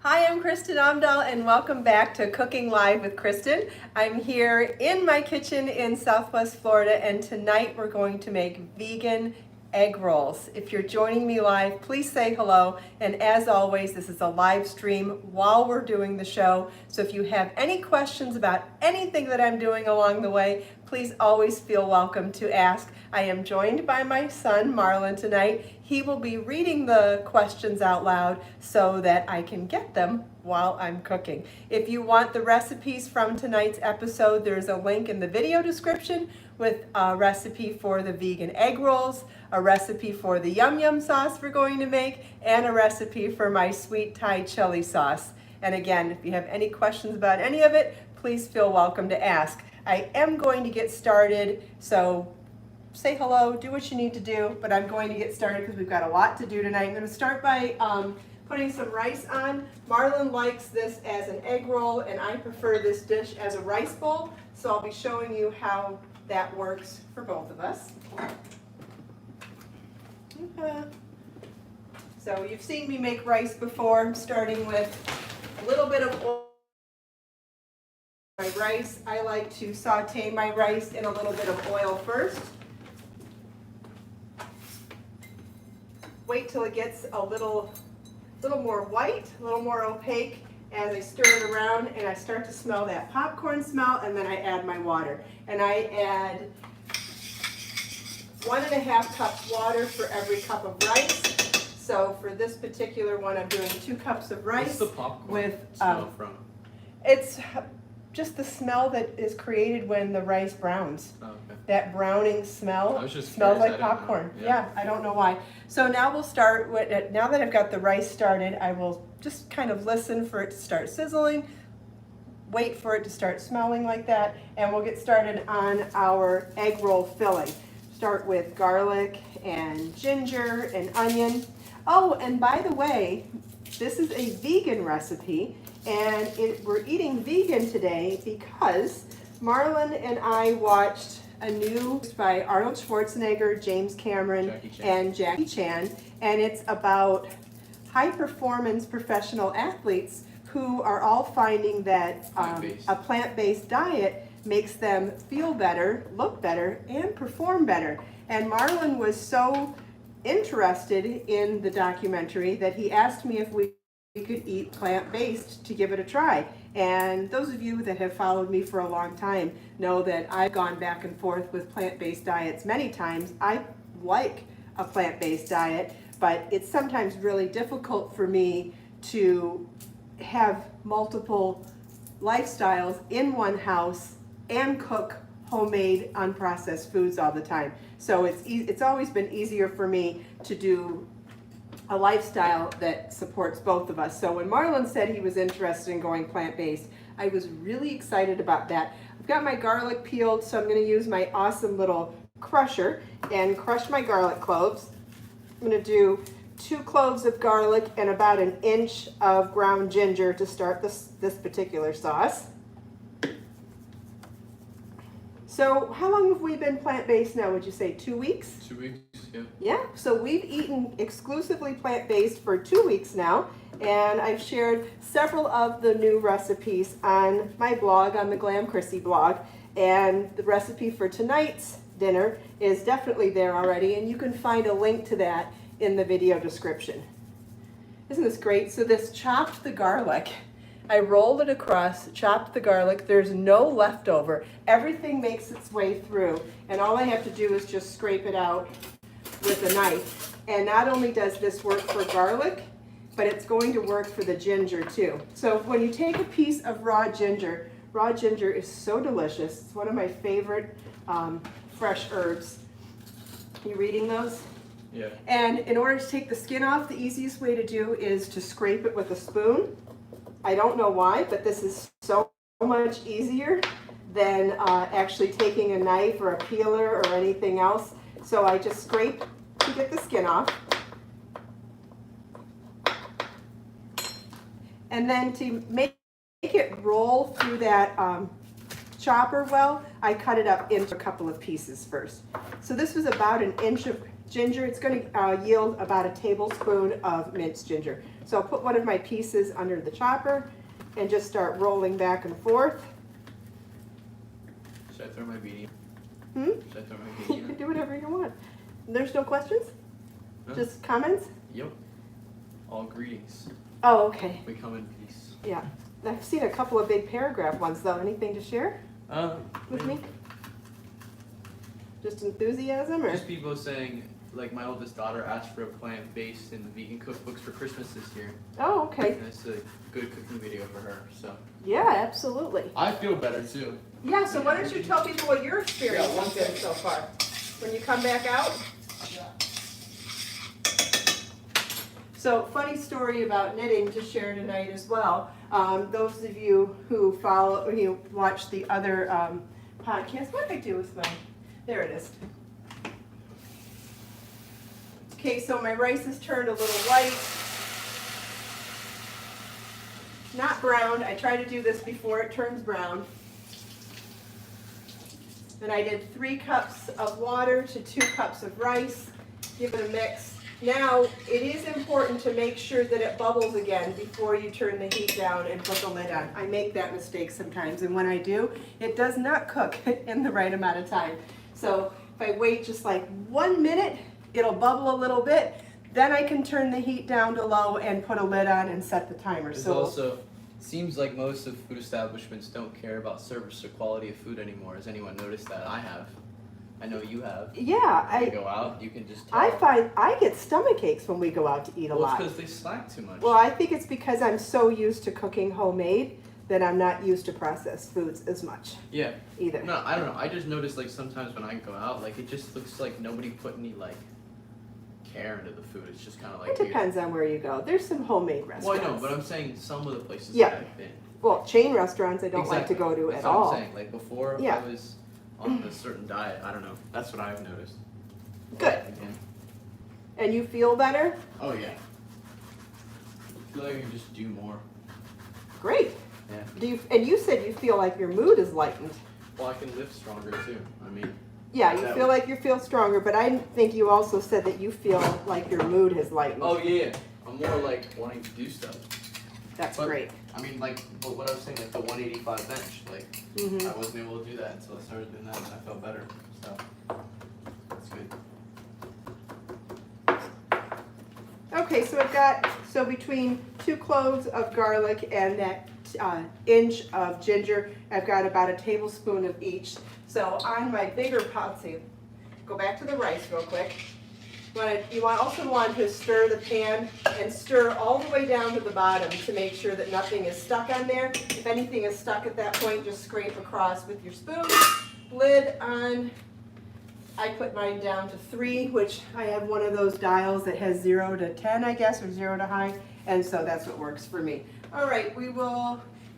Hi, I'm Kristin Omdahl and welcome back to Cooking Live with Kristin. I'm here in my kitchen in Southwest Florida and tonight we're going to make vegan egg rolls. If you're joining me live, please say hello, and as always, this is a live stream while we're doing the show, so if you have any questions about anything that I'm doing along the way, please always feel welcome to ask. I am joined by my son Marlon tonight. He will be reading the questions out loud so that I can get them while I'm cooking. If you want the recipes from tonight's episode, there's a link in the video description with a recipe for the vegan egg rolls, a recipe for the yum yum sauce we're going to make, and a recipe for my sweet Thai chili sauce. And again, if you have any questions about any of it, please feel welcome to ask. I am going to get started, so say hello, do what you need to do, but I'm going to get started because we've got a lot to do tonight. I'm going to start by putting some rice on. Marlon likes this as an egg roll, and I prefer this dish as a rice bowl, so I'll be showing you how that works for both of us. So you've seen me make rice before. I'm starting with a little bit of oil. My rice, I like to saute my rice in a little bit of oil first. Wait till it gets a little more white, a little more opaque as I stir it around and I start to smell that popcorn smell, and then I add my water. And I add 1.5 cups water for every cup of rice. So for this particular one, I'm doing 2 cups of rice. What's the popcorn with smell from? It's just the smell that is created when the rice browns. Oh, okay. That browning smell I was just smells curious, like I didn't popcorn. know. Yeah, I don't know why. So now we'll start with it. Now that I've got the rice started, I will just kind of listen for it to start sizzling, wait for it to start smelling like that, and we'll get started on our egg roll filling. Start with garlic and ginger and onion. Oh, and by the way, this is a vegan recipe, and we're eating vegan today because Marlon and I watched a new by Arnold Schwarzenegger, James Cameron, and Jackie Chan, and it's about high performance professional athletes who are all finding that a plant-based diet makes them feel better, look better, and perform better. And Marlon was so interested in the documentary that he asked me if we could eat plant-based to give it a try. And those of you that have followed me for a long time know that I've gone back and forth with plant-based diets many times. I like a plant-based diet, but it's sometimes really difficult for me to have multiple lifestyles in one house and cook homemade unprocessed foods all the time. So it's always been easier for me to do a lifestyle that supports both of us. So when Marlon said he was interested in going plant-based, I was really excited about that. I've got my garlic peeled, so I'm going to use my awesome little crusher and crush my garlic cloves. I'm going to do 2 cloves of garlic and about 1 inch of ground ginger to start this particular sauce. So how long have we been plant-based now, would you say 2 weeks? 2 weeks, yeah. Yeah, so we've eaten exclusively plant-based for 2 weeks now, and I've shared several of the new recipes on my blog, on the Glam Chrissy blog, and the recipe for tonight's dinner is definitely there already, and you can find a link to that in the video description. Isn't this great? So this chopped the garlic. I rolled it across, chopped the garlic. There's no leftover. Everything makes its way through, and all I have to do is just scrape it out with a knife. And not only does this work for garlic, but it's going to work for the ginger too. So when you take a piece of raw ginger is so delicious. It's one of my favorite fresh herbs. You reading those? Yeah. And in order to take the skin off, the easiest way to do is to scrape it with a spoon. I don't know why, but this is so much easier than actually taking a knife or a peeler or anything else. So I just scrape to get the skin off. And then to make it roll through that chopper well, I cut it up into a couple of pieces first. So this was about 1 inch of ginger. It's going to yield about a tablespoon of minced ginger. So I'll put one of my pieces under the chopper and just start rolling back and forth. Should I throw my beanie? Hmm? Should I throw my You beanie can in? do whatever you want. There's no questions? No? Just comments? Yep. All greetings. Oh, okay. We come in peace. Yeah. I've seen a couple of big paragraph ones though. Anything to share with me? Just enthusiasm or? Just people saying, like my oldest daughter asked for a plant-based in the vegan cookbooks for Christmas this year. Oh, okay. And it's a good cooking video for her, so. Yeah, absolutely. I feel better too. Yeah, so why don't you tell people what your experience Yeah, one has been so far? When you come back out? So, funny story about knitting to share tonight as well. Those of you who watch the other podcasts, what did I do with mine? There it is. Okay, so my rice has turned a little white. Not brown. I try to do this before it turns brown. And I did 3 cups of water to 2 cups of rice. Give it a mix. Now, it is important to make sure that it bubbles again before you turn the heat down and put the lid on. I make that mistake sometimes, and when I do, it does not cook in the right amount of time. So if I wait just like 1 minute, it'll bubble a little bit. Then I can turn the heat down to low and put a lid on and set the timer. It's So also seems like most of food establishments don't care about service or quality of food anymore. Has anyone noticed that? I have. I know you have. yeah, You go out, you can just tell. I find I get stomach aches when we go out to eat a Well, lot. it's because they slack too much. Well, I think it's because I'm so used to cooking homemade that I'm not used to processed foods as much Yeah. either. No, I don't know. I just noticed like sometimes when I go out, like it just looks like nobody put any like care into the food. It's just kind of like. It depends on where you go. There's some homemade Well, restaurants. I know, but I'm saying some of the places Yeah. that I've been. Well, chain restaurants I don't like to go to That's at what all. I'm saying. Like before, Yeah. I was on a certain diet. I don't know. That's what I've noticed. Good. Again. And you feel better? Oh yeah. I feel like I can just do more. Great. Yeah. And you said you feel like your mood is lightened. Well, I can lift stronger too. I mean. Yeah, you That feel would- like you feel stronger, but I think you also said that you feel like your mood has lightened. Oh yeah. I'm more like wanting to do stuff. That's But- great. I mean, like, but what I was saying, like the 185 bench, like Mhm. I wasn't able to do that until I started doing that, and I felt better. So that's good. Okay, so I've got, between 2 cloves of garlic and that inch of ginger, I've got about a tablespoon of each. So on my bigger pot, go back to the rice real quick. You also want to stir the pan and stir all the way down to the bottom to make sure that nothing is stuck on there. If anything is stuck at that point, just scrape across with your spoon. Lid on. I put mine down to 3, which I have one of those dials that has 0 to 10, I guess, or 0 to high, and so that's what works for me. All right,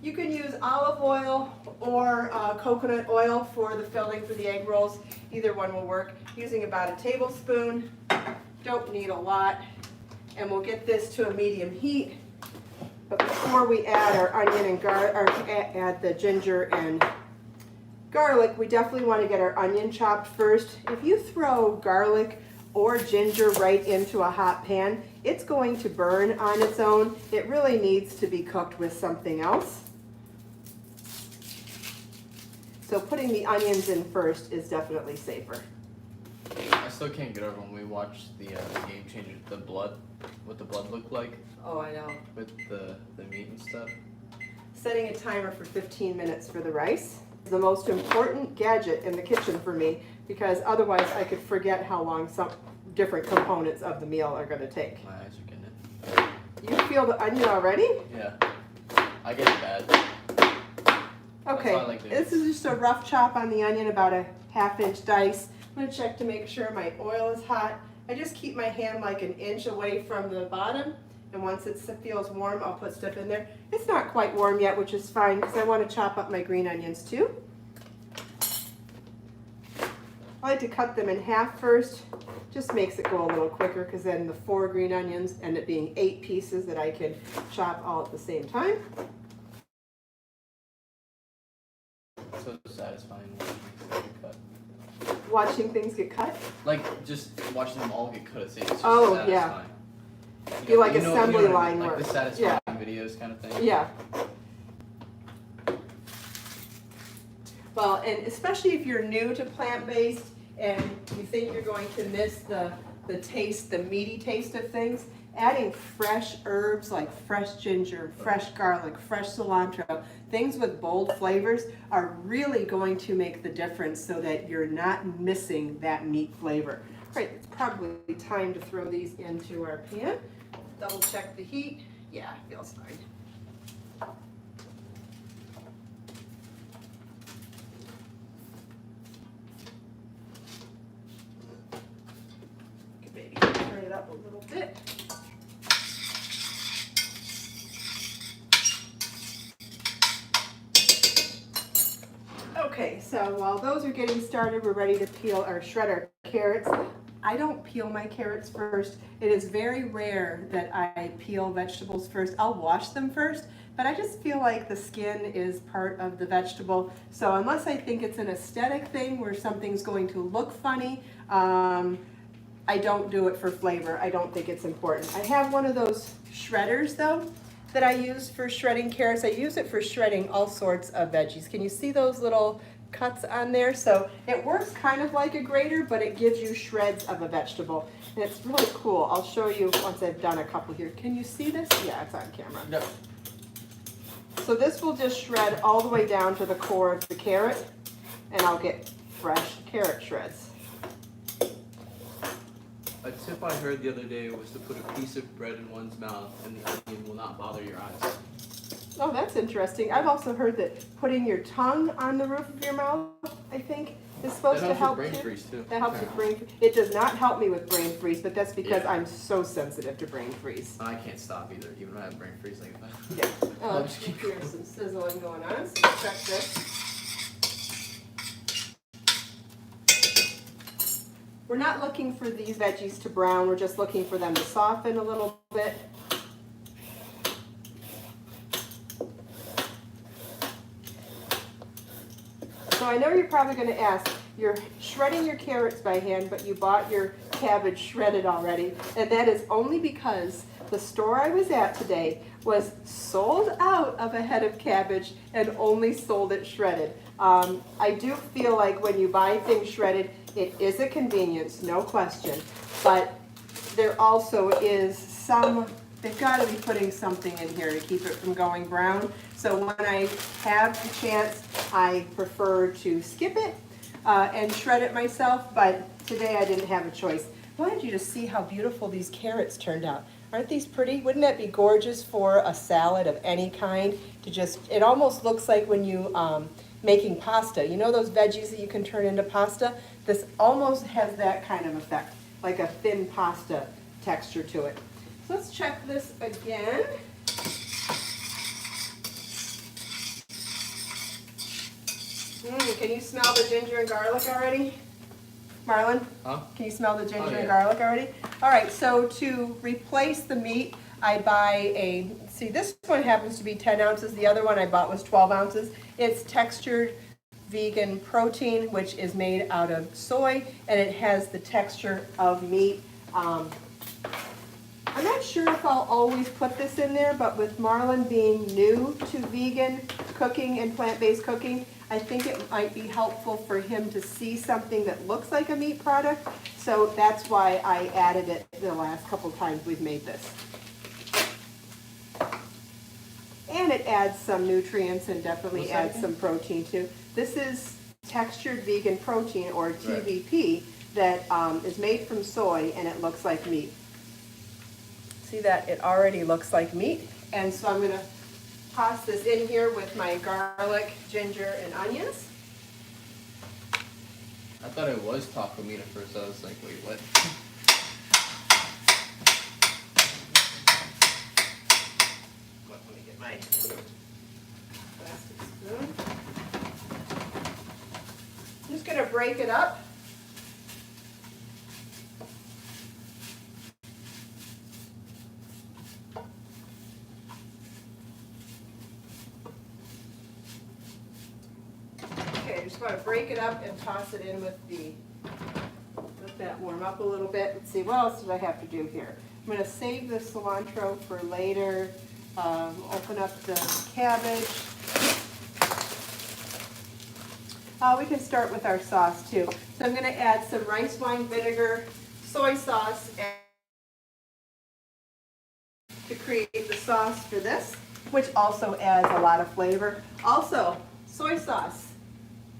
you can use olive oil or coconut oil for the filling for the egg rolls. Either one will work. Using about a tablespoon, don't need a lot, and we'll get this to a medium heat. But before we add our onion and add the ginger and garlic, we definitely want to get our onion chopped first. If you throw garlic or ginger right into a hot pan, it's going to burn on its own. It really needs to be cooked with something else. So putting the onions in first is definitely safer. I still can't get over when we watched the Game Changer, what the blood looked like Oh, I know. with the meat and stuff. Setting a timer for 15 minutes for the rice is the most important gadget in the kitchen for me, because otherwise I could forget how long some different components of the meal are going to take. My eyes are getting it. You feel the onion already? Yeah. I get it bad. Okay, why I like doing this is just a rough chop on the onion, about a 1/2-inch dice. I'm gonna check to make sure my oil is hot. I just keep my hand like an inch away from the bottom, and once it feels warm, I'll put stuff in there. It's not quite warm yet, which is fine, because I want to chop up my green onions too. I like to cut them in half first. Just makes it go a little quicker, because then the 4 green onions end up being 8 pieces that I can chop all at the same time. So satisfying Watching things get cut. like just watching them all get cut at the same time. Oh, yeah. do like you know assembly what I line mean, work. like the satisfying videos kind of thing. Yeah. Well, and especially if you're new to plant-based and you think you're going to miss the taste, the meaty taste of things, adding fresh herbs like fresh ginger, fresh garlic, fresh cilantro, things with bold flavors are really going to make the difference so that you're not missing that meat flavor. All right, it's probably time to throw these into our pan. Double check the heat. Yeah, feels fine. Maybe turn it up a little bit. Okay, so while those are getting started, we're ready to peel or shred our carrots. I don't peel my carrots first. It is very rare that I peel vegetables first. I'll wash them first, but I just feel like the skin is part of the vegetable. So unless I think it's an aesthetic thing where something's going to look funny, I don't do it for flavor. I don't think it's important. I have one of those shredders though that I use for shredding carrots. I use it for shredding all sorts of veggies. Can you see those little cuts on there? So it works kind of like a grater, but it gives you shreds of a vegetable. And it's really cool. I'll show you once I've done a couple here. Can you see this? Yeah, it's on camera. No. So this will just shred all the way down to the core of the carrot, and I'll get fresh carrot shreds. A tip I heard the other day was to put a piece of bread in one's mouth and the onion will not bother your eyes. Oh, that's interesting. I've also heard that putting your tongue on the roof of your mouth, I think, is supposed to help brain too. freeze too. That helps with brain freeze. It does not help me with brain freeze, but that's because Yeah. I'm so sensitive to brain freeze. I can't stop either, even when I have brain freeze like that. Yeah. I'll Oh, just keep here's going. some sizzling going on, so check this. We're not looking for these veggies to brown, we're just looking for them to soften a little bit. So I know you're probably going to ask, you're shredding your carrots by hand, but you bought your cabbage shredded already, and that is only because the store I was at today was sold out of a head of cabbage and only sold it shredded. I do feel like when you buy things shredded, it is a convenience, no question, but there also is some, they've got to be putting something in here to keep it from going brown. So when I have the chance, I prefer to skip it and shred it myself, but today I didn't have a choice. I wanted you to see how beautiful these carrots turned out. Aren't these pretty? Wouldn't that be gorgeous for a salad of any kind? To just, it almost looks like when you making pasta. You know those veggies that you can turn into pasta? This almost has that kind of effect, like a thin pasta texture to it. So let's check this again. Can you smell the ginger and garlic already? Marlon? Huh? Can you smell the ginger yeah. and garlic already? All right, so to replace the meat, I buy a, see this one happens to be 10 ounces, the other one I bought was 12 ounces. It's textured vegan protein, which is made out of soy, and it has the texture of meat. I'm not sure if I'll always put this in there, but with Marlon being new to vegan cooking and plant-based cooking, I think it might be helpful for him to see something that looks like a meat product. So that's why I added it the last couple times we've made this. And it adds some nutrients and definitely adds some protein too. This is textured vegan protein, or TVP, that is made from soy, and it looks like meat. See that? It already looks like meat. And so I'm going to toss this in here with my garlic, ginger, and onions. I thought it was taco meat at first. I was like, wait, what? Let me get my plastic spoon. I'm just going to break it up. I just want to break it up and toss it in with let that warm up a little bit. Let's see, what else did I have to do here? I'm gonna save the cilantro for later. Open up the cabbage. We can start with our sauce too. So I'm gonna add some rice wine vinegar, soy sauce, and to create the sauce for this, which also adds a lot of flavor. Also, soy sauce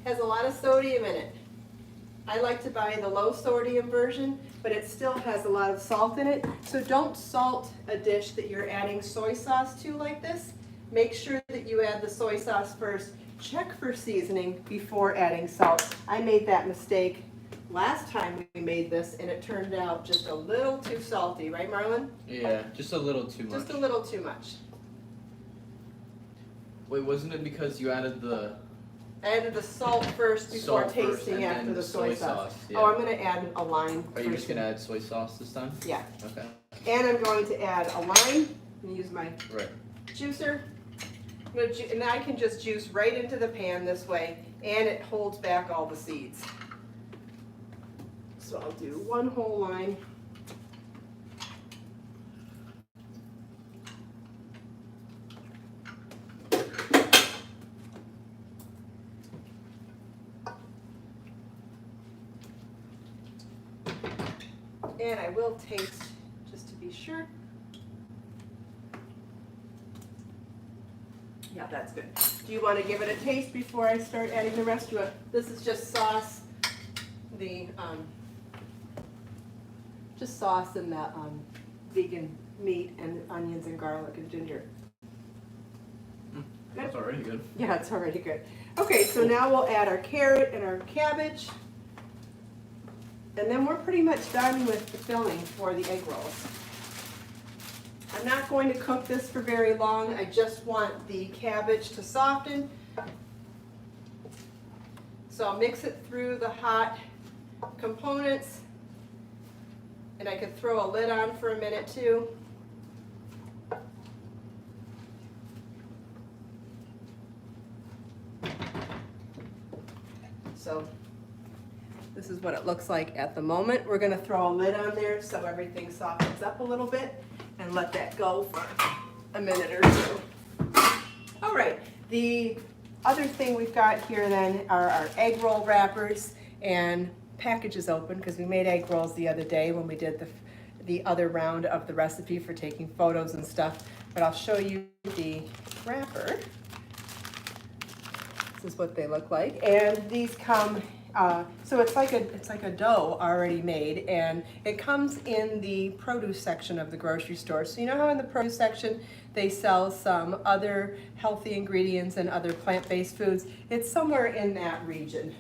has a lot of sodium in it. I like to buy the low sodium version, but it still has a lot of salt in it. So don't salt a dish that you're adding soy sauce to like this. Make sure that you add the soy sauce first. Check for seasoning before adding salt. I made that mistake last time we made this, and it turned out just a little too salty, right, Marlon? Yeah, just a little too much. Just a little too much. Wait, wasn't it because you added the... I added the salt first before Salt first tasting and after then the soy sauce. yeah. Oh, I'm going to add a lime. Are you first. just going to add soy sauce this time? Yeah. Okay. And I'm going to add a lime. I'm going to use my Right. juicer. And I can just juice right into the pan this way, and it holds back all the seeds. So I'll do one whole lime. And I will taste just to be sure. Yeah, that's good. Do you want to give it a taste before I start adding the rest of it? This is just sauce, just sauce and the vegan meat and onions and garlic and ginger. That's already good. Yeah, it's already good. Okay, so now we'll add our carrot and our cabbage. And then we're pretty much done with the filling for the egg rolls. I'm not going to cook this for very long. I just want the cabbage to soften. So I'll mix it through the hot components. And I could throw a lid on for a minute too. So this is what it looks like at the moment. We're going to throw a lid on there so everything softens up a little bit and let that go for a minute or two. All right, the other thing we've got here then are our egg roll wrappers, and package is open because we made egg rolls the other day when we did the other round of the recipe for taking photos and stuff. But I'll show you the wrapper. This is what they look like, and these come. So it's like a dough already made, and it comes in the produce section of the grocery store. So you know how in the produce section they sell some other healthy ingredients and other plant-based foods? It's somewhere in that region.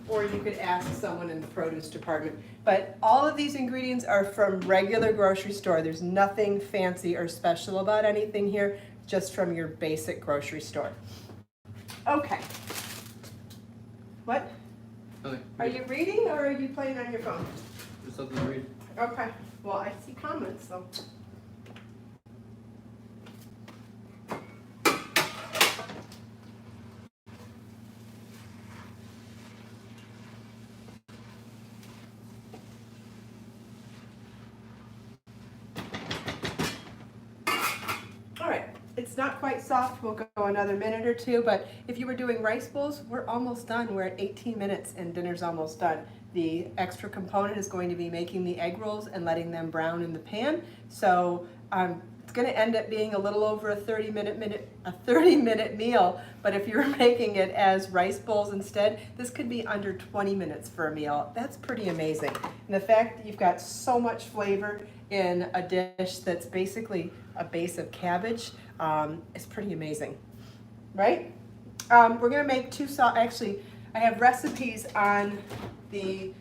Or you could ask someone in the produce department. But all of these ingredients are from regular grocery store. There's nothing fancy or special about anything here, just from your basic grocery store. Okay. What? Okay. Are you reading or are you playing on your phone? There's something to read. Okay. Well, I see comments, so. All right. It's not quite soft. We'll go another minute or two, but if you were doing rice bowls, we're almost done. We're at 18 minutes and dinner's almost done. The extra component is going to be making the egg rolls and letting them brown in the pan. So it's going to end up being a little over a 30-minute meal, but if you're making it as rice bowls instead, this could be under 20 minutes for a meal. That's pretty amazing. And the fact that you've got so much flavor in a dish that's basically a base of cabbage is pretty amazing, right? We're gonna make actually, I have recipes on my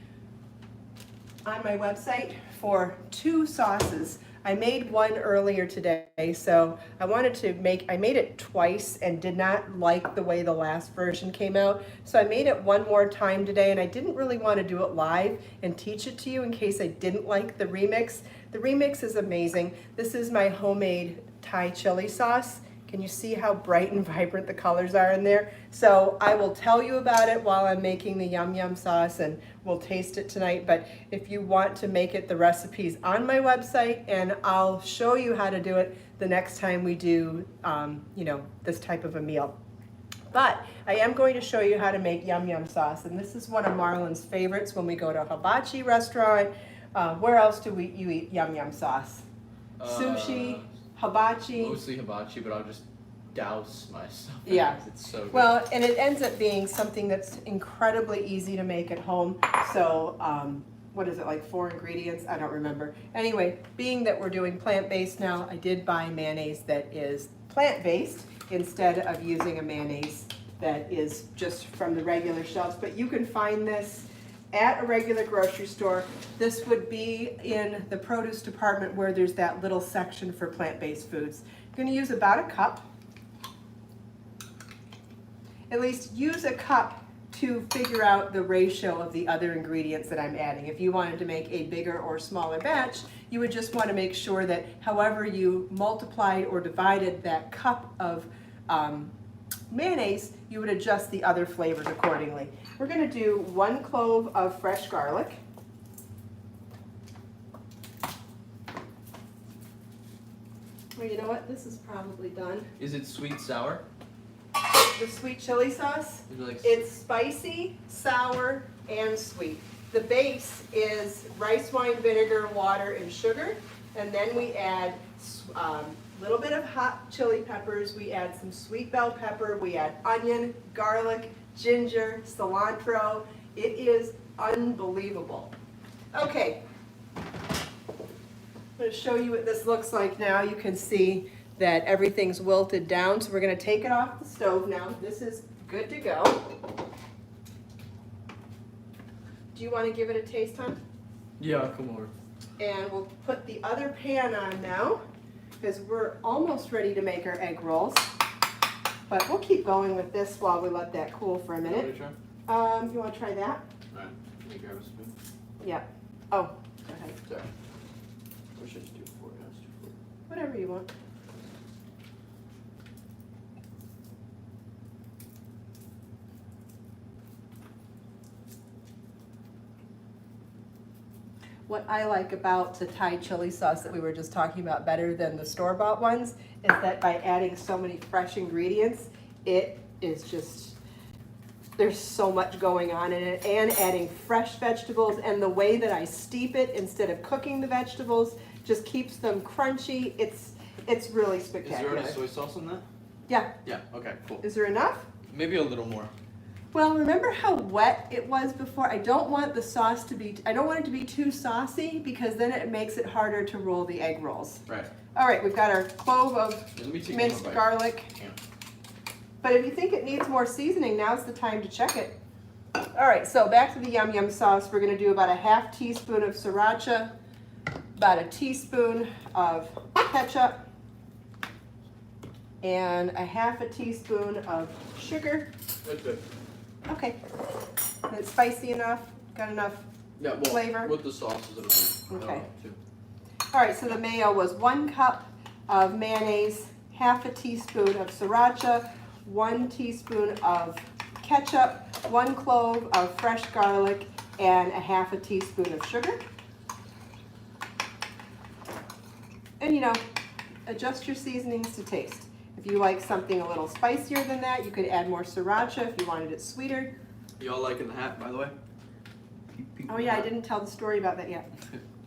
website for 2 sauces. I made one earlier today, so I made it twice and did not like the way the last version came out. So I made it one more time today, and I didn't really want to do it live and teach it to you in case I didn't like the remix. The remix is amazing. This is my homemade Thai chili sauce, Can you see how bright and vibrant the colors are in there? So I will tell you about it while I'm making the yum yum sauce, and we'll taste it tonight. But if you want to make it, the recipe's on my website, and I'll show you how to do it the next time we do, this type of a meal. But I am going to show you how to make yum yum sauce, and this is one of Marlon's favorites when we go to a hibachi restaurant. Where else do you eat yum yum sauce? Sushi, hibachi. Mostly hibachi, but I'll just douse myself. Yeah. It's so good. Well, and it ends up being something that's incredibly easy to make at home. So, what is it, like 4 ingredients? I don't remember. Anyway, being that we're doing plant-based now, I did buy mayonnaise that is plant-based instead of using a mayonnaise that is just from the regular shelves. But you can find this at a regular grocery store. This would be in the produce department where there's that little section for plant-based foods. You're going to use about a cup. At least use a cup to figure out the ratio of the other ingredients that I'm adding. If you wanted to make a bigger or smaller batch, you would just want to make sure that however you multiplied or divided that cup of mayonnaise, you would adjust the other flavors accordingly. We're going to do 1 clove of fresh garlic. Well, you know what? This is probably done. Is it sweet sour? The sweet chili sauce, Is it like it's spicy, sour, and sweet. The base is rice wine vinegar, water, and sugar. And then we add a little bit of hot chili peppers. We add some sweet bell pepper. We add onion, garlic, ginger, cilantro. It is unbelievable. Okay, I'm going to show you what this looks like now. You can see that everything's wilted down, so we're going to take it off the stove now. This is good to go. Do you want to give it a taste, hon? Yeah, come over. And we'll put the other pan on now, because we're almost ready to make our egg rolls. But we'll keep going with this while we let that cool for a minute. You want to try that? Alright, let me grab a spoon. Yeah. Oh, go ahead. Sorry. Or should I just do it for you? Let's do it for you. Whatever you want. What I like about the Thai chili sauce that we were just talking about better than the store-bought ones is that by adding so many fresh ingredients, it is just, there's so much going on in it, and adding fresh vegetables, and the way that I steep it instead of cooking the vegetables just keeps them crunchy. It's really Is spectacular. there any soy sauce on that? Yeah. Yeah, okay, cool. Is there enough? Maybe a little more. Well, remember how wet it was before? I don't want the sauce to be, I don't want it to be too saucy, because then it makes it harder to roll the egg rolls. Right. All right, we've got our clove of Let me take minced one bite. garlic. Yeah. But if you think it needs more seasoning, now's the time to check it. All right, so back to the yum yum sauce. We're gonna do about a half teaspoon of sriracha, about a teaspoon of ketchup, and a half a teaspoon of sugar. That's good. Okay, and it's spicy enough, got enough. Yeah, well, Flavor? with the sauces it'll be Okay. too. All right, so the mayo was 1 cup of mayonnaise, half a teaspoon of sriracha, 1 teaspoon of ketchup, 1 clove of fresh garlic, and a half a teaspoon of sugar. And adjust your seasonings to taste. If you like something a little spicier than that, you could add more sriracha if you wanted it sweeter. Y'all liking the hat, by the way? Oh yeah, I didn't tell the story about that yet.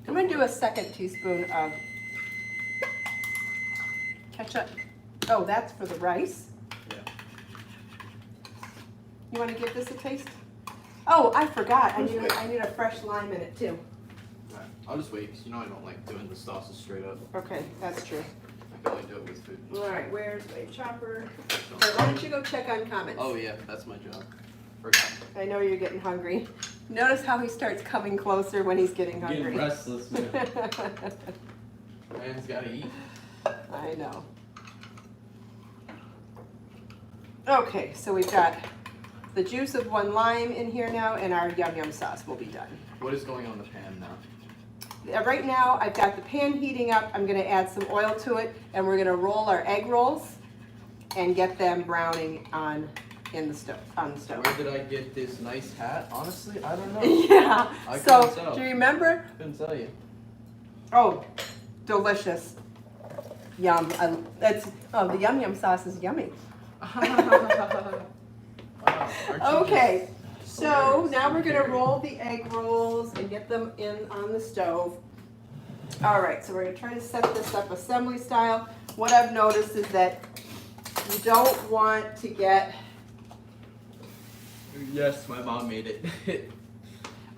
I'm gonna do a 2nd teaspoon of ketchup. Oh, that's for the rice. Yeah. You wanna give this a taste? Oh, I forgot, I need a fresh lime in it too. Alright, I'll just wait, because I don't like doing the sauces straight up. Okay, that's true. I can only do it with food. All right, where's my chopper? Okay, why don't you go check on comments? Oh yeah, that's my job. Forgot. I know you're getting hungry. Notice how he starts coming closer when he's getting hungry. Getting restless, man. Man's gotta eat. I know. Okay, so we've got the juice of 1 lime in here now, and our yum yum sauce will be done. What is going on in the pan now? Right now, I've got the pan heating up. I'm gonna add some oil to it, and we're gonna roll our egg rolls. and get them browning on the stove. Where did I get this nice hat? Honestly, I don't know. Yeah. I So couldn't tell. do you remember? Couldn't tell you. Oh, delicious. Yum. The yum yum sauce is yummy. Wow, aren't you Okay. just So hilarious? now we're gonna roll the egg rolls and get them in on the stove. All right, so we're gonna try to set this up assembly style. What I've noticed is that you don't want to get, Yes, my mom made it.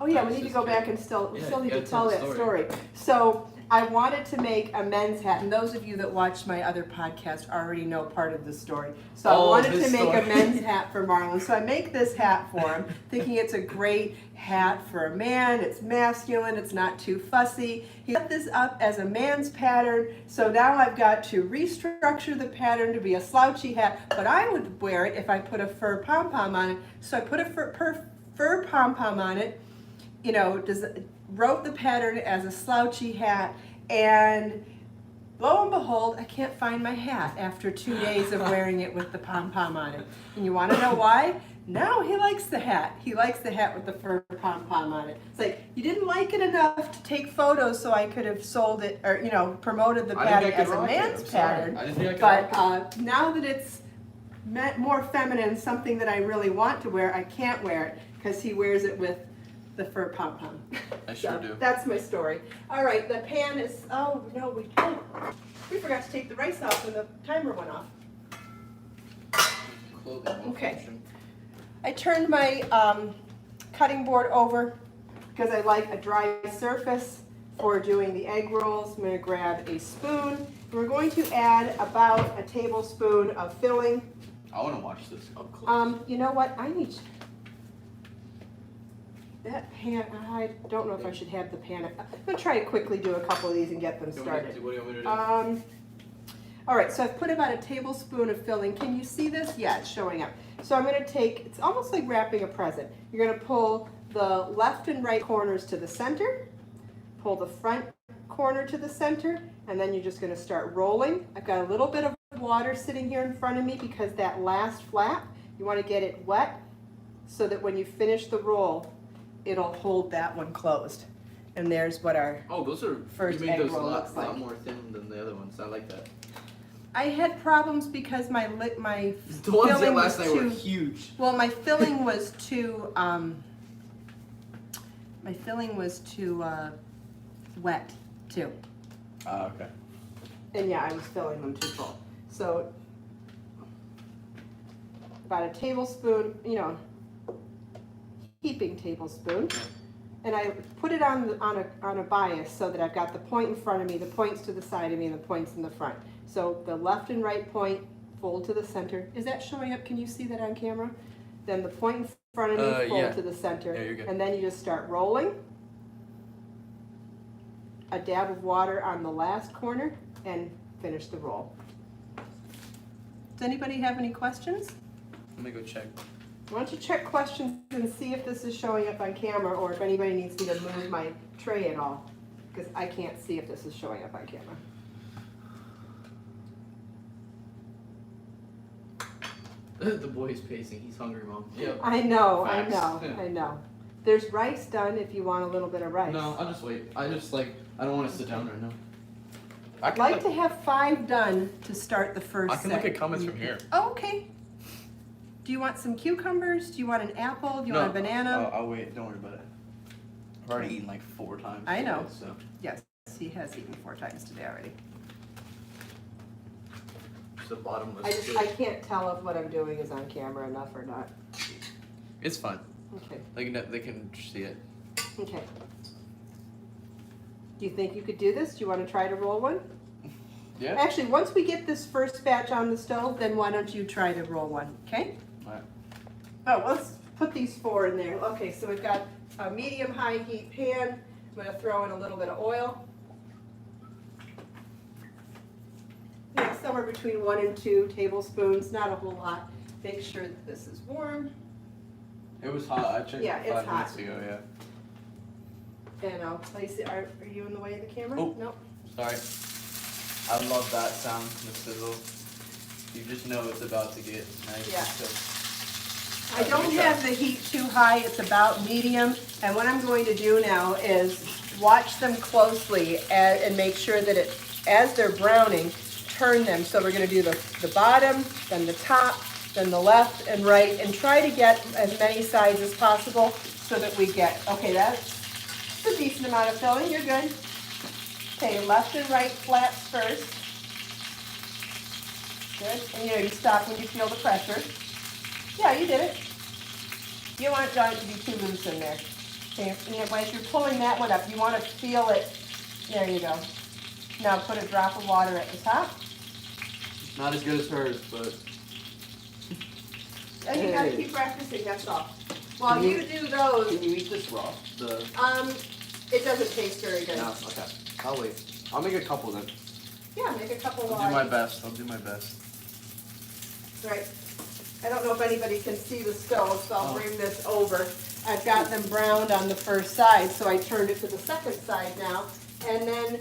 oh yeah, we need to go back and still Yeah, need you to gotta tell tell that the story. So I wanted to make a men's hat, and those of you that watch my other podcast already know part of the story. So I wanted to make a men's hat for Marlon. So I make this hat for him, thinking it's a great hat for a man. It's masculine, it's not too fussy. He set this up as a man's pattern, so now I've got to restructure the pattern to be a slouchy hat, but I would wear it if I put a fur pom-pom on it. So I put a fur pom-pom on it, you know, wrote the pattern as a slouchy hat, and lo and behold, I can't find my hat after 2 days of wearing it with the pom-pom on it. And you want to know why? Now he likes the hat. He likes the hat with the fur pom-pom on it. It's like, you didn't like it enough to take photos so I could have sold it, or, you know, promoted the pattern as a man's pattern. I didn't think I could But rock it. now that it's more feminine, something that I really want to wear, I can't wear it because he wears it with the fur pom-pom. I sure do. That's my story. All right, the pan is, oh no, we forgot to take the rice off when the timer went off. Clothing Okay. malfunction. I turned my cutting board over because I like a dry surface for doing the egg rolls. I'm going to grab a spoon. We're going to add about a tablespoon of filling. I want to watch this up close. You know what? I need that pan. I don't know if I should have the pan. I'm going to try to quickly do a couple of these and get them started. What do you want me to do? All right, so I've put about a tablespoon of filling. Can you see this? Yeah, it's showing up. So I'm going to take, it's almost like wrapping a present. You're going to pull the left and right corners to the center, pull the front corner to the center, and then you're just going to start rolling. I've got a little bit of water sitting here in front of me because that last flap, you want to get it wet so that when you finish the roll, it'll hold that one closed. And there's what our Oh, those are first you made egg those roll a looks lot like. more thin than the other ones. I like that. I had problems because my The ones filling that was last night were too, huge. well, my filling was too wet too. Okay. And yeah, I was filling them too full. So about a tablespoon, you know, heaping tablespoon. And I put it on a bias so that I've got the point in front of me, the points to the side of me, and the points in the front. So the left and right point fold to the center. Is that showing up? Can you see that on camera? Then the point in front of me fold yeah. to the center. Yeah, you're good. And then you just start rolling. A dab of water on the last corner and finish the roll. Does anybody have any questions? Let me go check. Why don't you check questions and see if this is showing up on camera or if anybody needs me to move my tray at all, because I can't see if this is showing up on camera. The boy is pacing. He's hungry, Mom. Yep. I know, Facts. I know. There's rice done if you want a little bit of rice. No, I'll just wait. I don't want to sit down right now. I'd like to have 5 done to start the first I can look at comments from here. Oh, okay. Do you want some cucumbers? Do you want an apple? Do you want a banana? I'll wait. Don't worry about it. I've already eaten like 4 times. I know. Today, so. Yes, he has eaten 4 times today already. It's a bottomless pit. I can't tell if what I'm doing is on camera enough or not. It's fine. Okay, They can see it. okay. Do you think you could do this? Do you want to try to roll one? Yeah. Actually, once we get this first batch on the stove, then why don't you try to roll one, okay? Alright. Oh, let's put these 4 in there. Okay, so we've got a medium-high heat pan. I'm going to throw in a little bit of oil. Yeah, somewhere between 1 and 2 tablespoons, not a whole lot. Make sure that this is warm. It was hot. I checked Yeah, it's 5 hot. minutes ago. Yeah. And I'll place it. Are you in the way of the camera? Oh. Nope. Sorry. I love that sound, the sizzle. You just know it's about to get nice Yeah. and cooked. I don't have the heat too high, it's about medium, and what I'm going to do now is watch them closely and make sure that as they're browning, turn them. So we're gonna do the bottom, then the top, then the left and right, and try to get as many sides as possible so that we get, okay, that's a decent amount of filling, you're good. Okay, left and right flaps first. Good, and you stop when you feel the pressure. Yeah, you did it. You don't want it to be too loose in there. Okay, and as you're pulling that one up, you want to feel it. There you go. Now put a drop of water at the top. Not as good as hers, but And you got to keep practicing, that's all. While you do those, can you eat this raw? it doesn't taste very good. No, okay. I'll wait. I'll make a couple then. Yeah, make a couple I'll while do my best. I'll do my best. Right. I don't know if anybody can see the stove, so I'll bring this over. I've got them browned on the first side, so I turned it to the second side now. And then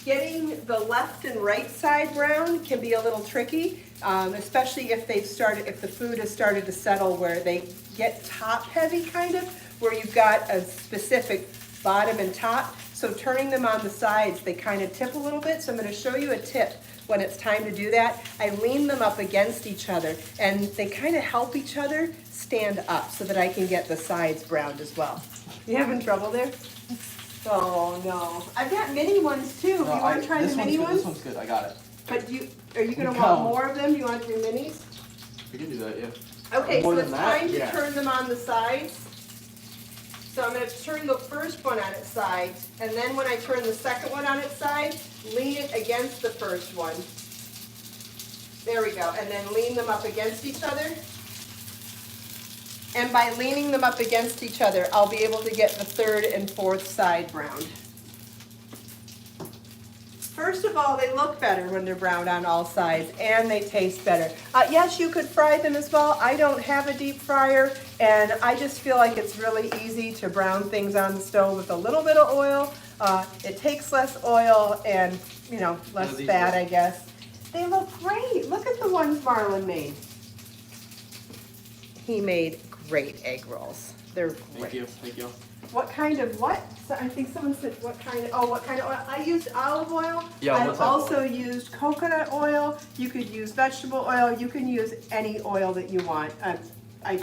getting the left and right side brown can be a little tricky, especially if the food has started to settle where they get top heavy kind of, where you've got a specific bottom and top. So turning them on the sides, they kind of tip a little bit. So I'm going to show you a tip. When it's time to do that, I lean them up against each other, and they kind of help each other stand up so that I can get the sides browned as well. You having trouble there? Oh no. I've got mini ones too. You want to try the mini ones? This one's good. I got it. But are you going to want more of them? You want to do minis? We can do that, yeah. Okay, More so than it's that? time to Yeah. turn them on the sides. So I'm going to turn the first one on its side, and then when I turn the second one on its side, lean it against the first one. There we go, and then lean them up against each other. And by leaning them up against each other, I'll be able to get the third and fourth side browned. First of all, they look better when they're browned on all sides, and they taste better. Yes, you could fry them as well. I don't have a deep fryer, and I just feel like it's really easy to brown things on the stove with a little bit of oil. It takes less oil and, less fat, I guess. They look great. Look at the ones Marlon made. He made great egg rolls. They're great. Thank you. What kind of what? So I think someone said what kind of oil? I used olive oil. Yeah, I've what type of also oil? used coconut oil. You could use vegetable oil. You can use any oil that you want. Thank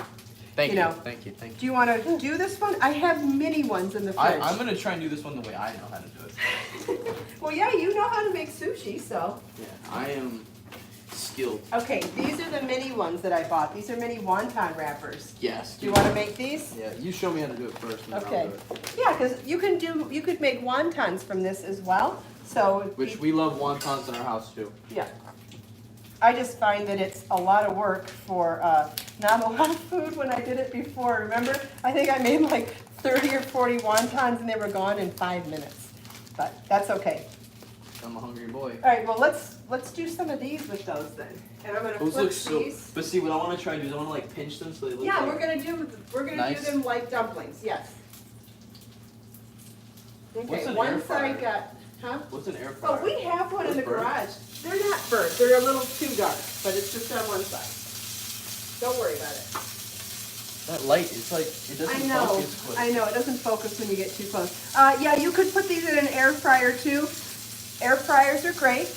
you. Thank Do you want to do this one? I have mini ones in the fridge. I'm gonna try and do this one the way I know how to do it. Well, yeah, you know how to make sushi, so. Yeah, I am skilled. Okay, these are the mini ones that I bought. These are mini wonton wrappers. Yes. Do you want to make these? Yeah, you show me how to do it first. And then Okay. I'll do it. Yeah, because you could make wontons from this as well. So. Which we love wontons in our house too. Yeah. I just find that it's a lot of work for not a lot of food when I did it before. Remember? I think I made like 30 or 40 wontons and they were gone in 5 minutes. But that's okay. I'm a hungry boy. All right, well let's do some of these with those then. And I'm gonna Those flip look so. these. But see, what I want to try to do is I want to like pinch them so they look. Yeah, like, we're gonna do Nice. them like dumplings. Yes. What's Okay, an one air side fryer? got, huh? What's an air fryer? Oh, we have one in the Those burnt? garage. They're not burnt. They're a little too dark, but it's just on one side. Don't worry about it. That light, it's like it doesn't I know. focus quick. I know. It doesn't focus when you get too close. Yeah, you could put these in an air fryer too. Air fryers are great.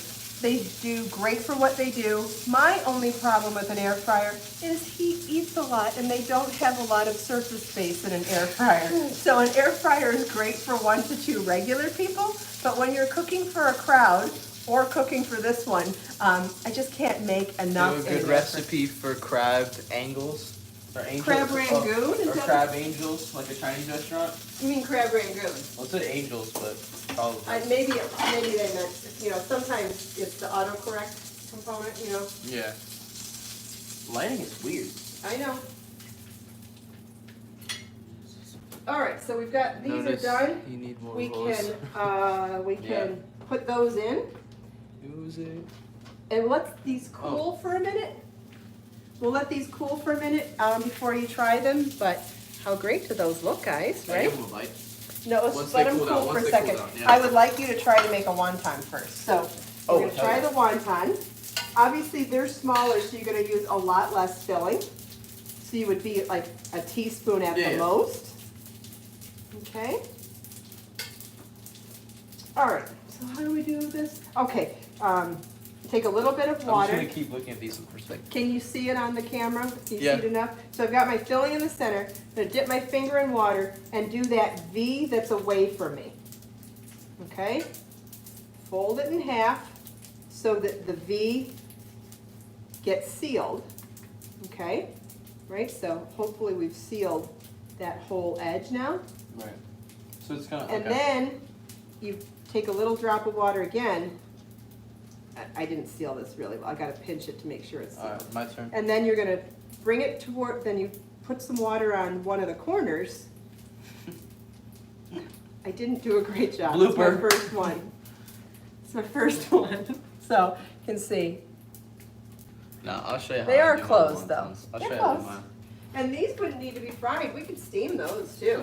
They do great for what they do. My only problem with an air fryer is he eats a lot and they don't have a lot of surface space in an air fryer. So an air fryer is great for 1 to 2 regular people, but when you're cooking for a crowd or cooking for this one, I just can't make enough. Do a good recipe for crab angles. Or angels. Crab rangoon? Is Or that crab angels, like a Chinese restaurant. You mean crab rangoon? Well, it said angels, but probably. Maybe they meant, sometimes it's the autocorrect component, Yeah. Lighting is weird. I know. All right, so we've got, these Notice are done. You need more We of those. can put those in Use it. and let these cool for a minute. We'll let these cool for a minute before you try them, but how great do those look, guys, I right? give them a bite. No, let's Once let they them cool cool down, for once a they cool second. down, yeah. I would like you to try to make a wonton first. So we're Oh, gonna hell try yeah. the wonton. Obviously, they're smaller, so you're gonna use a lot less filling. So you would be like a teaspoon at the most. Okay. All right, so how do we do this? Okay, take a little bit of I'm water. just gonna keep looking at these in perspective. Can you see it on the camera? Can you Yeah. see it enough? So I've got my filling in the center. I'm gonna dip my finger in water and do that V that's away from me. Okay? Fold it in half so that the V gets sealed. Okay? Right, so hopefully we've sealed that whole edge now. Right. So it's kind of. And then you take a little drop of water again. I didn't seal this really well. I gotta pinch it to make sure it's sealed. Alright, my turn. And then you're gonna bring it toward, then you put some water on one of the corners. I didn't do a great job. It's my Blooper. first one. It's my first one. So you can see. No, I'll show you how They I are do my closed, though. wontons. I'll They're show you how I do closed. mine. And these wouldn't need to be fried. We could steam those too.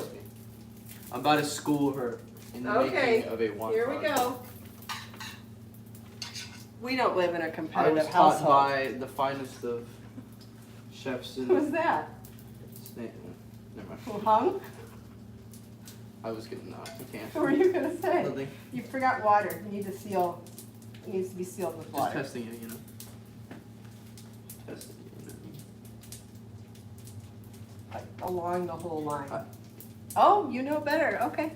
I'm about to school her in the Okay, making of a wonton. here we go. We don't live in a I competitive was taught household. by the finest of chefs in Who's that? Never mind. Who hung? I was gonna not. I can't. What were you gonna say? Nothing. You forgot water. You need to seal. It needs to be sealed with Just water. testing it, you know. Testing it, you know. Like, along the whole line. I- Oh, you know better. Okay.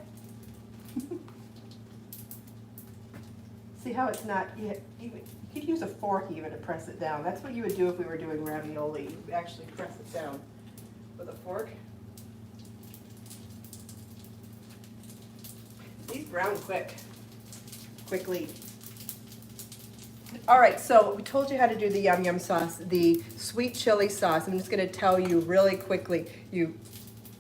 See how it's not. You could use a fork even to press it down. That's what you would do if we were doing ravioli. You would actually press it down with a fork. These brown quickly. All right, so we told you how to do the yum yum sauce, the sweet chili sauce. I'm just gonna tell you really quickly. You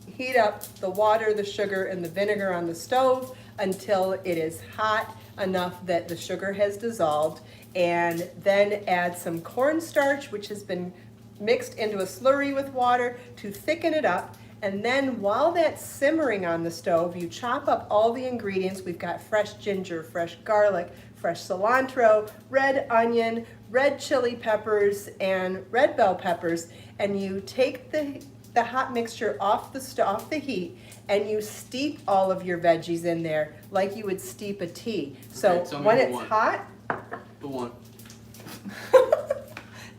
heat up the water, the sugar, and the vinegar on the stove until it is hot enough that the sugar has dissolved, and then add some cornstarch, which has been mixed into a slurry with water to thicken it up. And then while that's simmering on the stove, you chop up all the ingredients. We've got fresh ginger, fresh garlic, fresh cilantro, red onion, red chili peppers, and red bell peppers. And you take the hot mixture off the heat, and you steep all of your veggies in there like you would steep a tea. So Okay, tell me when who it's won. hot, Who won?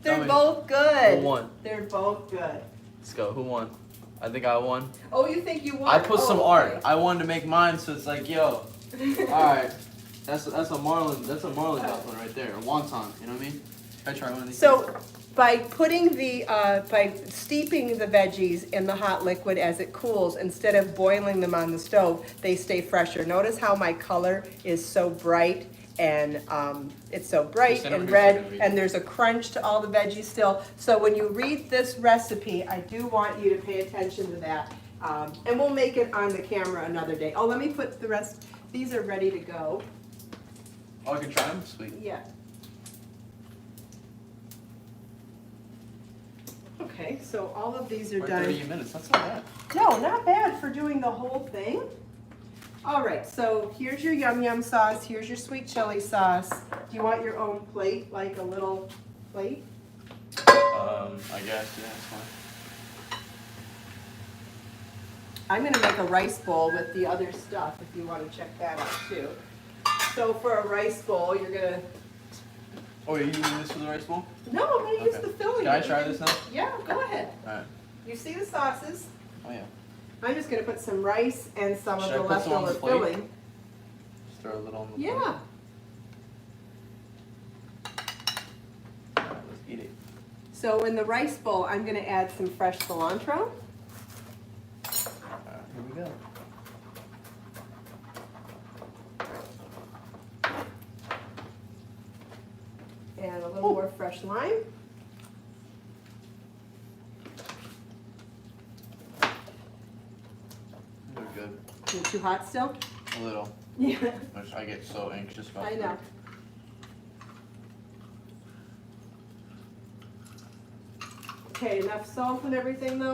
they're Tell me. both good. Who won? They're both good. Let's go. Who won? I think I won. Oh, you think you won? I put some Oh, art. okay. I wanted to make mine, so it's like, yo. All right. That's a marlin. That's a marlin dumpling right there. A wonton. You know what I mean? I try one of these. So by putting by steeping the veggies in the hot liquid as it cools, instead of boiling them on the stove, they stay fresher. Notice how my color is so bright, and it's so bright Stand over and here so I red, can read. and there's a crunch to all the veggies still. So when you read this recipe, I do want you to pay attention to that. And we'll make it on the camera another day. Oh, let me put the rest. These are ready to go. Oh, I can try them. Sweet. Yeah. Okay, so all of these are Or done. 30 minutes. That's not bad. No, not bad for doing the whole thing. All right, so here's your yum yum sauce. Here's your sweet chili sauce. Do you want your own plate, like a little plate? I guess yeah, that's fine. I'm gonna make a rice bowl with the other stuff if you want to check that out too. So for a rice bowl, you're gonna. Oh, are you using this for the rice bowl? No, I'm gonna use Okay. the filling. Can I try this now? Yeah, go ahead. All right. You see the sauces? Oh yeah. I'm just gonna put some rice and some Should of the I put some on leftover the plate? filling. Just throw a little on the plate. Yeah. All right, let's eat it. So in the rice bowl, I'm gonna add some fresh cilantro. All right, here we go. And a little more fresh lime. They're good. Is it too hot still? A little. Yeah. Which I get so anxious about. I know. Okay, enough salt and everything though?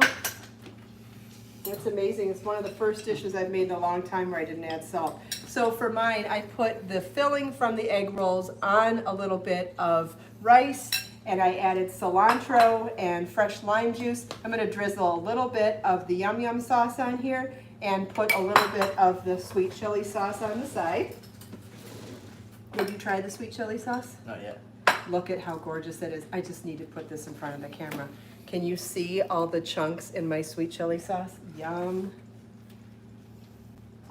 That's amazing. It's one of the first dishes I've made in a long time where I didn't add salt. So for mine, I put the filling from the egg rolls on a little bit of rice, and I added cilantro and fresh lime juice. I'm gonna drizzle a little bit of the yum yum sauce on here and put a little bit of the sweet chili sauce on the side. Did you try the sweet chili sauce? Not yet. Look at how gorgeous it is. I just need to put this in front of the camera. Can you see all the chunks in my sweet chili sauce? Yum.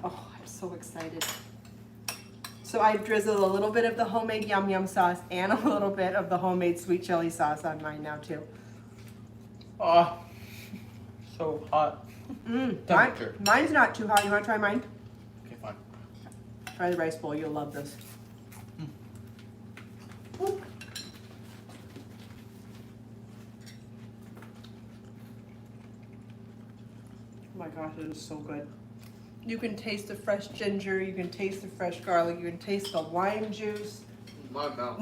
Oh, I'm so excited. So I've drizzled a little bit of the homemade yum yum sauce and a little bit of the homemade sweet chili sauce on mine now too. Oh, so hot. Temperature. Mine's not too hot. You want to try mine? Okay, fine. Try the rice bowl. You'll love this. Oh my gosh, it is so good. You can taste the fresh ginger, you can taste the fresh garlic, you can taste the lime juice. My mouth.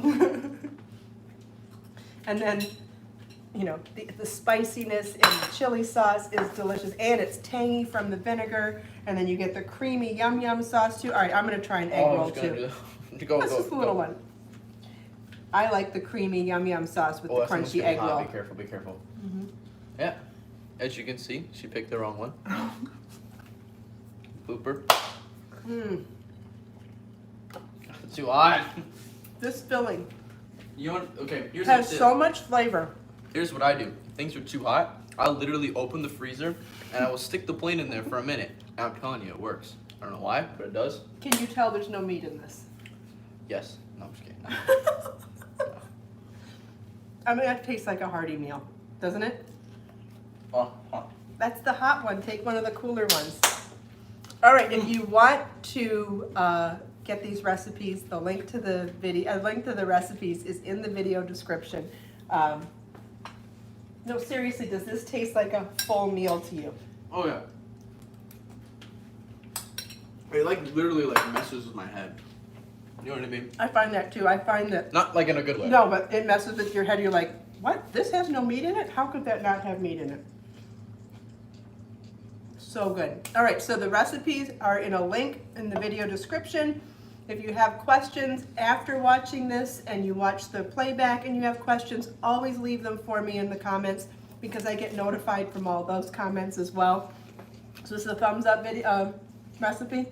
And then, you know, the spiciness in the chili sauce is delicious, and it's tangy from the vinegar, and then you get the creamy yum yum sauce too. All right, I'm gonna try an egg roll too. Go, Just a little one. I like the creamy yum yum sauce with the crunchy egg roll. Be careful, be careful. Yeah, as you can see, she picked the wrong one. Blooper. Too hot. This filling You want? Okay, here's has the so much flavor. Here's what I do. If things are too hot, I'll literally open the freezer and I will stick the plate in there for a minute. And I'm telling you, it works. I don't know why, but it does. Can you tell there's no meat in this? Yes. No, I'm just kidding. I mean, that tastes like a hearty meal, doesn't it? That's the hot one. Take one of the cooler ones. All right, if you want to get these recipes, the link to the video, link to the recipes is in the video description. No, seriously, does this taste like a full meal to you? Oh yeah. It like literally like messes with my head. You know what I mean? I find that too. I find that. Not like in a good way. No, but it messes with your head. You're like, what? This has no meat in it? How could that not have meat in it? So good. All right, so the recipes are in a link in the video description. If you have questions after watching this and you watch the playback and you have questions, always leave them for me in the comments because I get notified from all those comments as well. So this is a thumbs up video recipe.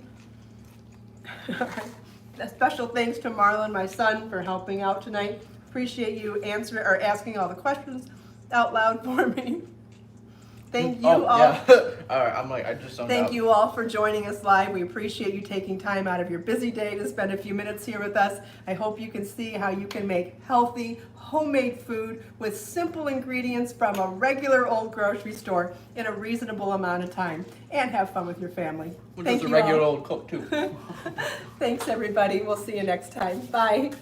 A special thanks to Marlon, my son, for helping out tonight. Appreciate you answering or asking all the questions out loud for me. Thank you all. Yeah. All right, I'm like, I just zoned Thank out. you all for joining us live. We appreciate you taking time out of your busy day to spend a few minutes here with us. I hope you can see how you can make healthy, homemade food with simple ingredients from a regular old grocery store in a reasonable amount of time and have fun with your family. Which Thank is a you regular all. old Coke too. Thanks everybody. We'll see you next time. Bye.